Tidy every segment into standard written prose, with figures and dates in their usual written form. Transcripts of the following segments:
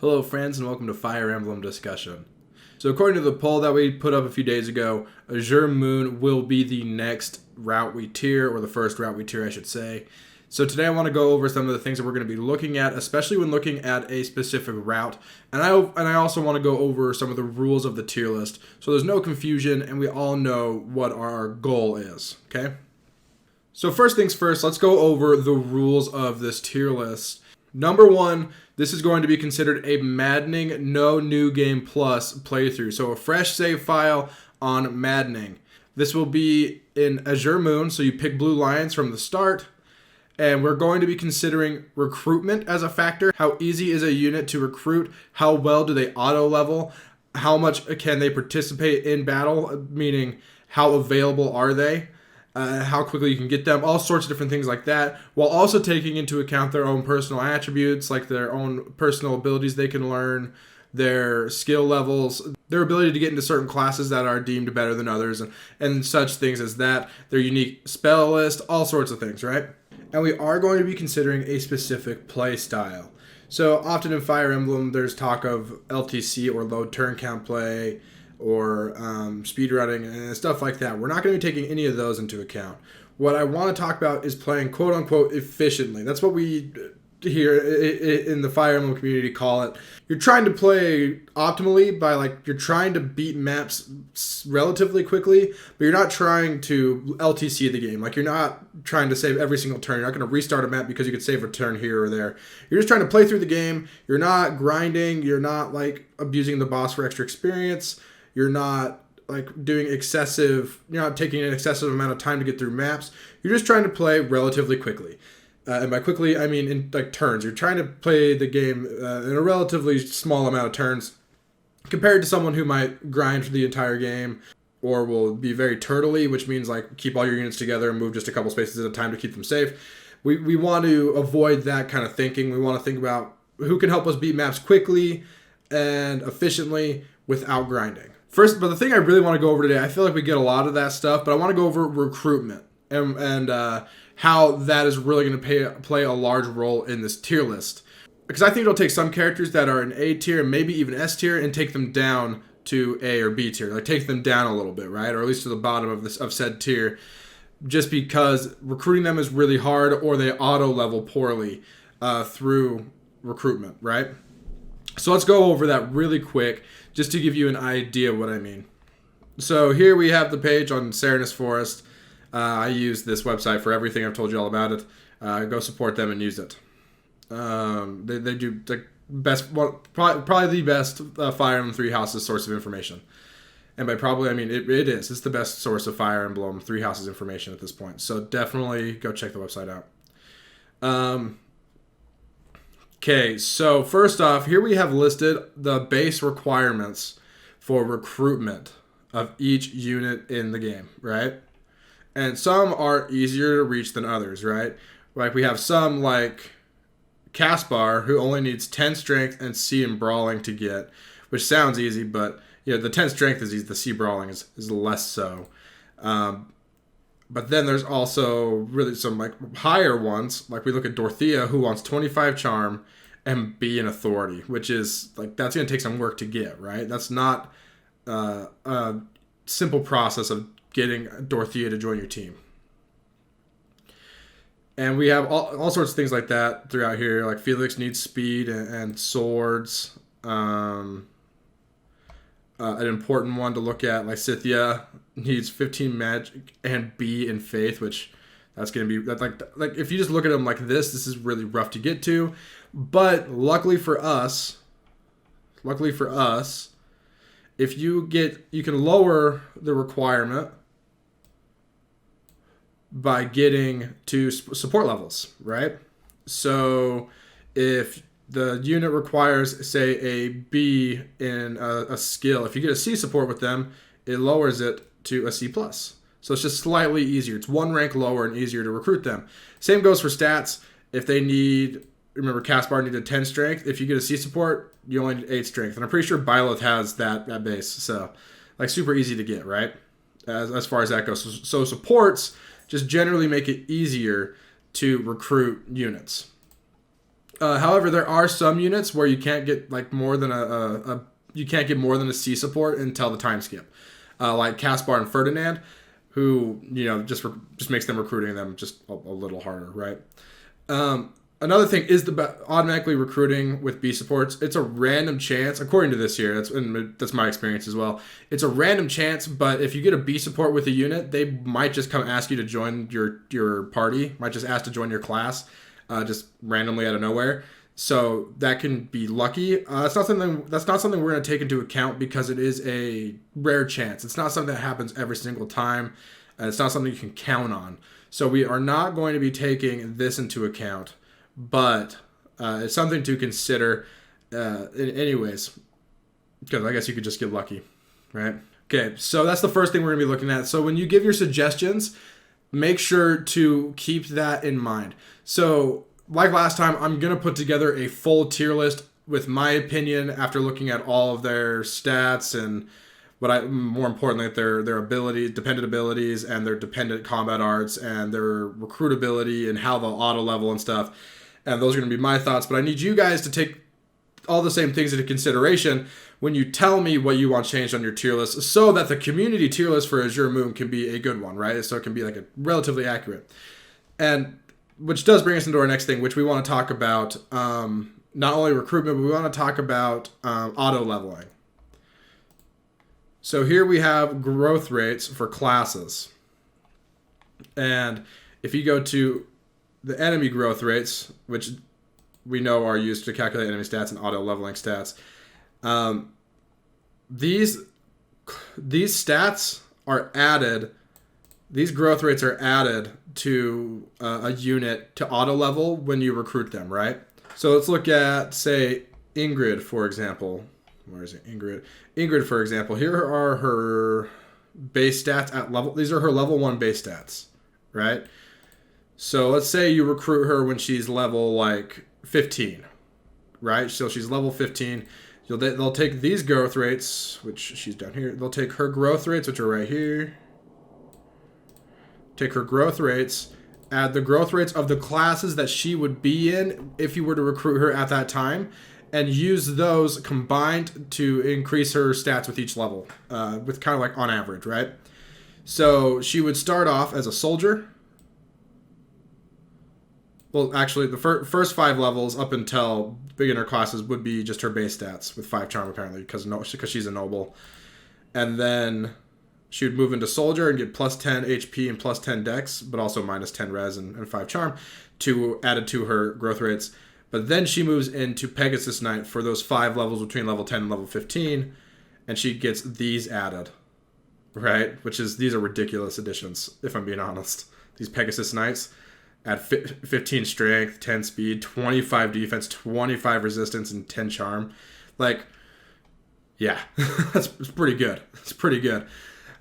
Hello friends and welcome to Fire Emblem discussion. So according to the poll that we put up a few days ago, Azure Moon will be the next route we tier, or the first route we tier I should say. So today I want to go over some of the things that we're going to be looking at, especially when looking at a specific route. And I also want to go over some of the rules of the tier list so there's no confusion and we all know what our goal is, okay? So first things first, let's go over the rules of this tier list. Number one, this is going to be considered a maddening no new game plus playthrough. So a fresh save file on maddening. This will be in Azure Moon, so you pick Blue Lions from the start. And we're going to be considering recruitment as a factor. How easy is a unit to recruit? How well do they auto level? How much can they participate in battle? Meaning, how available are they? How quickly you can get them, all sorts of different things like that, while also taking into account their own personal attributes, like their own personal abilities they can learn, their skill levels, their ability to get into certain classes that are deemed better than others, and such things as that, their unique spell list, all sorts of things, right? And we are going to be considering a specific play style. So often in Fire Emblem, there's talk of LTC or low turn count play, or speedrunning and stuff like that. We're not going to be taking any of those into account. What I want to talk about is playing quote-unquote efficiently. That's what we here in the Fire Emblem community call it. You're trying to play optimally by you're trying to beat maps relatively quickly, but you're not trying to LTC the game. You're not trying to save every single turn. You're not going to restart a map because you could save a turn here or there. You're just trying to play through the game. You're not grinding. You're not abusing the boss for extra experience. You're not doing excessive, you're not taking an excessive amount of time to get through maps. You're just trying to play relatively quickly. And by quickly, I mean in turns. You're trying to play the game in a relatively small amount of turns compared to someone who might grind for the entire game or will be very turtley, which means keep all your units together and move just a couple spaces at a time to keep them safe. We want to avoid that kind of thinking. We want to think about who can help us beat maps quickly and efficiently without grinding. First, but the thing I really want to go over today, I feel like we get a lot of that stuff, but I want to go over recruitment and how that is really going to play a large role in this tier list. Because I think it'll take some characters that are in A tier and maybe even S tier and take them down to A or B tier. Take them down a little bit, right? Or at least to the bottom of said tier, just because recruiting them is really hard or they auto level poorly through recruitment, right? So let's go over that really quick just to give you an idea of what I mean. So here we have the page on Serenus Forest. I use this website for everything. I've told you all about it. Go support them and use it. They do the best, probably the best Fire Emblem Three Houses source of information. And by probably, I mean it is. It's the best source of Fire Emblem Three Houses information at this point. So definitely go check the website out. Okay, so first off, here we have listed the base requirements for recruitment of each unit in the game, right? And some are easier to reach than others, right? We have some like Caspar, who only needs 10 strength and C in brawling to get, which sounds easy, but the 10 strength is easy, the C brawling is less so. But then there's also really some higher ones. We look at Dorothea, who wants 25 charm and B in authority, which is that's going to take some work to get, right? That's not a simple process of getting Dorothea to join your team. And we have all sorts of things like that throughout here. Felix needs speed and swords. An important one to look at, Scythia, needs 15 magic and B in faith, which that's going to be if you just look at them like this is really rough to get to. But luckily for us, if you can lower the requirement by getting to support levels, right? So if the unit requires, say, a B in a skill, if you get a C support with them, it lowers it to a C+. So it's just slightly easier. It's one rank lower and easier to recruit them. Same goes for stats. If they need, remember Caspar needed 10 strength. If you get a C support, you only need 8 strength. And I'm pretty sure Byleth has that base. So super easy to get, right? As far as that goes. So supports just generally make it easier to recruit units. However, there are some units where you can't get like more than you can't get more than a C support until the time skip, like Caspar and Ferdinand, who just makes them recruiting them just a little harder, right? Another thing is the automatically recruiting with B supports. It's a random chance, according to this here. That's my experience as well. It's a random chance, but if you get a B support with a unit, they might just come ask you to join your party. Might just ask to join your class, just randomly out of nowhere. So that can be lucky. That's not something we're going to take into account because it is a rare chance. It's not something that happens every single time. It's not something you can count on. So we are not going to be taking this into account. But it's something to consider anyways, because I guess you could just get lucky, right? Okay, so that's the first thing we're going to be looking at. So when you give your suggestions, make sure to keep that in mind. So like last time, I'm going to put together a full tier list with my opinion after looking at all of their stats and more importantly, their abilities, dependent abilities, and their dependent combat arts and their recruitability and how they'll auto level and stuff. And those are going to be my thoughts, but I need you guys to take all the same things into consideration when you tell me what you want changed on your tier list so that the community tier list for Azure Moon can be a good one, right? So it can be like a relatively accurate. And which does bring us into our next thing, which we want to talk about not only recruitment, but we want to talk about auto leveling. So here we have growth rates for classes. And if you go to the enemy growth rates, which we know are used to calculate enemy stats and auto leveling stats, these stats are added. These growth rates are added to a unit to auto level when you recruit them, right? So let's look at, say, Ingrid, for example. Where is it? Ingrid, for example. Here are her base stats at level. These are her level 1 base stats, right? So let's say you recruit her when she's level like 15, right? So she's level 15. They'll take these growth rates, which she's down here. They'll take her growth rates, which are right here. Take her growth rates, add the growth rates of the classes that she would be in if you were to recruit her at that time, and use those combined to increase her stats with each level, with kind of like on average, right? So she would start off as a soldier. Well, actually, the first 5 levels up until beginner classes would be just her base stats with 5 charm, apparently, because she's a noble. And then she would move into soldier and get plus 10 HP and plus 10 dex, but also minus 10 res and 5 charm added to her growth rates. But then she moves into Pegasus Knight for those 5 levels between level 10 and level 15, and she gets these added, right? These are ridiculous additions, if I'm being honest. These Pegasus Knights at 15 strength, 10 speed, 25 defense, 25 resistance, and 10 charm. Like, yeah, it's pretty good. It's pretty good.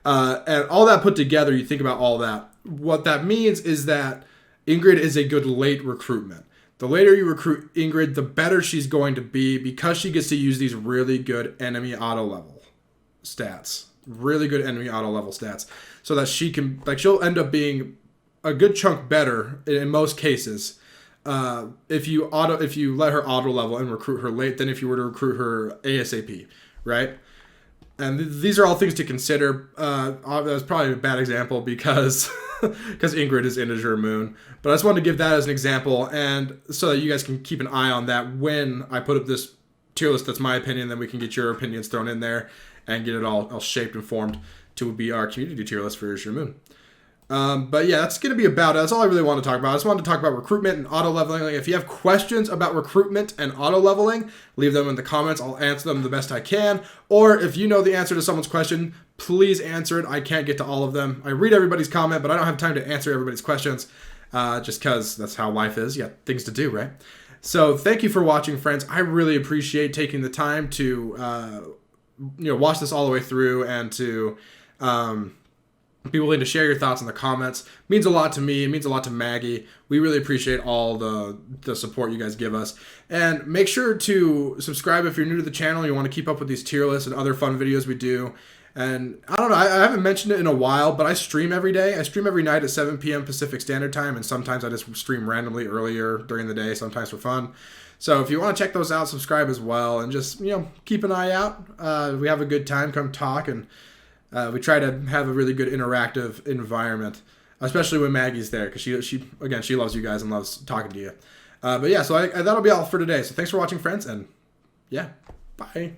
And all that put together, you think about all that. What that means is that Ingrid is a good late recruitment. The later you recruit Ingrid, the better she's going to be because she gets to use these really good enemy auto level stats. Really good enemy auto level stats. So that she can, she'll end up being a good chunk better in most cases if you let her auto level and recruit her late than if you were to recruit her ASAP, right? And these are all things to consider. That was probably a bad example because Ingrid is in Azure Moon. But I just wanted to give that as an example, and so that you guys can keep an eye on that when I put up this tier list. That's my opinion. Then we can get your opinions thrown in there and get it all shaped and formed to be our community tier list for Azure Moon. But yeah, that's going to be about it. That's all I really want to talk about. I just wanted to talk about recruitment and auto leveling. If you have questions about recruitment and auto leveling, leave them in the comments. I'll answer them the best I can. Or if you know the answer to someone's question, please answer it. I can't get to all of them. I read everybody's comment, but I don't have time to answer everybody's questions, just because that's how life is. Yeah, things to do, right? So thank you for watching, friends. I really appreciate taking the time to watch this all the way through and to be willing to share your thoughts in the comments. It means a lot to me. It means a lot to Maggie. We really appreciate all the support you guys give us. And make sure to subscribe if you're new to the channel. You want to keep up with these tier lists and other fun videos we do. And I don't know, I haven't mentioned it in a while, but I stream every day. I stream every night at 7 p.m. Pacific Standard Time, and sometimes I just stream randomly earlier during the day, sometimes for fun. So if you want to check those out, subscribe as well, and just keep an eye out. We have a good time. Come talk, and we try to have a really good interactive environment, especially when Maggie's there, because she loves you guys and loves talking to you. But yeah, so that'll be all for today. So thanks for watching, friends, and yeah, bye.